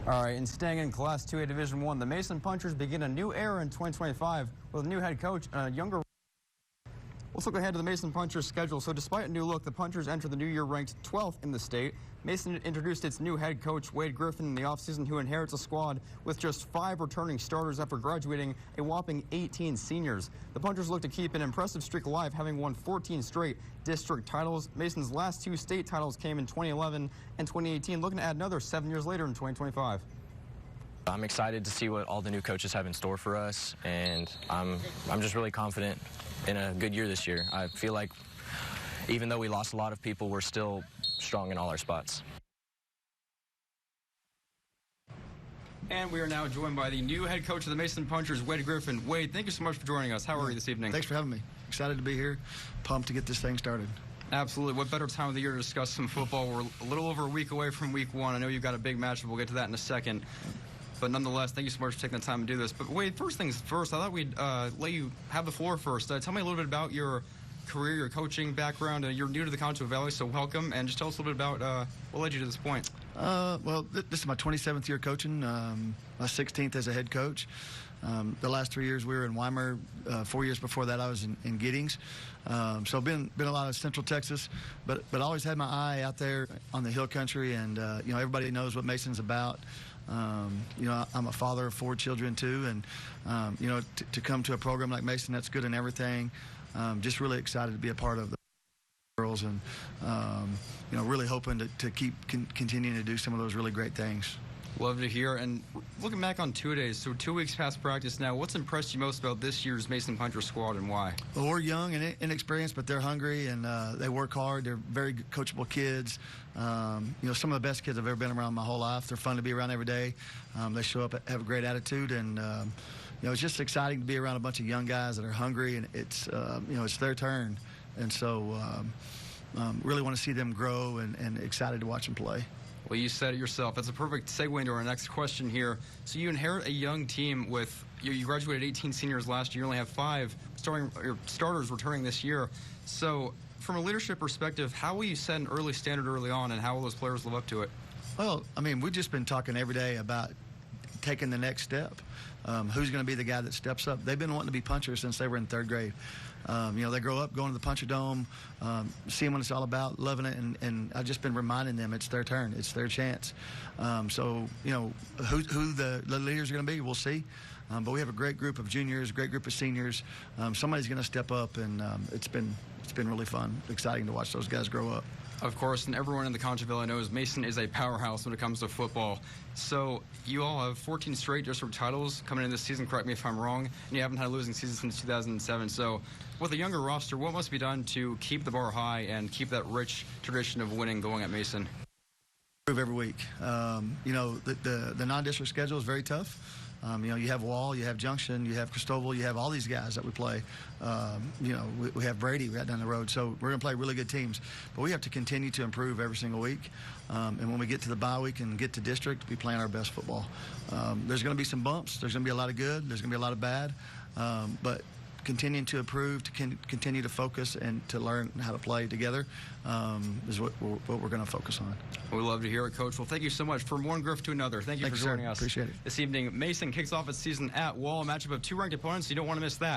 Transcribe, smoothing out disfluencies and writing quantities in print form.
All right, and staying in Class 2A Division I, the Mason Punchers begin a new era in 2025 with a new head coach and a younger. Let's look ahead to the Mason Punchers schedule. So despite a new look, the Punchers enter the new year ranked 12th in the state. Mason introduced its new head coach, Wade Griffin, in the offseason, who inherits a squad with just 5 returning starters after graduating a whopping 18 seniors. The Punchers look to keep an impressive streak alive, having won 14 straight district titles. Mason's last 2 state titles came in 2011 and 2018, looking to add another 7 years later in 2025. I'm excited to see what all the new coaches have in store for us, and I'm just really confident in a good year this year. I feel like even though we lost a lot of people, we're still strong in all our spots. And we are now joined by the new head coach of the Mason Punchers, Wade Griffin. Wade, thank you so much for joining us. How are you this evening? Thanks for having me. Excited to be here. Pumped to get this thing started. Absolutely. What better time of the year to discuss some football? We're a little over a week away from week 1. I know you've got a big matchup. We'll get to that in a second. But nonetheless, thank you so much for taking the time to do this. But Wade, first things first, I thought we'd let you have the floor first. Tell me a little bit about your career, your coaching background. You're new to the Concho Valley, so welcome. And just tell us a little bit about what led you to this point. Well, this is my 27th year coaching, my 16th as a head coach. The last 3 years we were in Weimar. 4 years before that I was in Giddings. So been a lot of Central Texas, but always had my eye out there on the hill country, and you know, everybody knows what Mason's about. You know, I'm a father of 4 children too, and you know, to come to a program like Mason that's good in everything, just really excited to be a part of the girls, and you know, really hoping to keep continuing to do some of those really great things. Love to hear. And looking back on 2 days, so 2 weeks past practice now, what's impressed you most about this year's Mason Puncher squad and why? Well, we're young and inexperienced, but they're hungry and they work hard. They're very coachable kids. You know, some of the best kids I've ever been around my whole life. They're fun to be around every day. They show up, have a great attitude, and you know, it's just exciting to be around a bunch of young guys that are hungry, and it's you know, it's their turn, and so really want to see them grow, and excited to watch them play. Well, you said it yourself. That's a perfect segue into our next question here. So you inherit a young team with, you graduated 18 seniors last year. You only have 5 starters returning this year. So from a leadership perspective, how will you set an early standard early on, and how will those players live up to it? Well, I mean, we've just been talking every day about taking the next step. Who's going to be the guy that steps up? They've been wanting to be punchers since they were in 3rd grade. You know, they grow up going to the Puncher Dome, seeing what it's all about, loving it, and I've just been reminding them it's their turn, it's their chance. So, you know, who the leaders are going to be, we'll see. But we have a great group of juniors, a great group of seniors. Somebody's going to step up, and it's been really fun, exciting to watch those guys grow up. Of course, and everyone in the Concho Valley knows Mason is a powerhouse when it comes to football. So you all have 14 straight district titles coming in this season, correct me if I'm wrong, and you haven't had a losing season since 2007. So with a younger roster, what must be done to keep the bar high and keep that rich tradition of winning going at Mason? Improve every week. You know, the non-district schedule is very tough. You know, you have Wall, you have Junction, you have Cristobal, you have all these guys that we play. You know, we have Brady right down the road, so we're going to play really good teams. But we have to continue to improve every single week. And when we get to the bye week and get to district, we play our best football. There's going to be some bumps. There's going to be a lot of good. There's going to be a lot of bad. But continuing to improve, to continue to focus, and to learn how to play together is what we're going to focus on. We love to hear it, Coach. Well, thank you so much. From one grift to another, thank you for joining us. Appreciate it. This evening, Mason kicks off its season at Wall, a matchup of 2 ranked opponents. You don't want to miss that.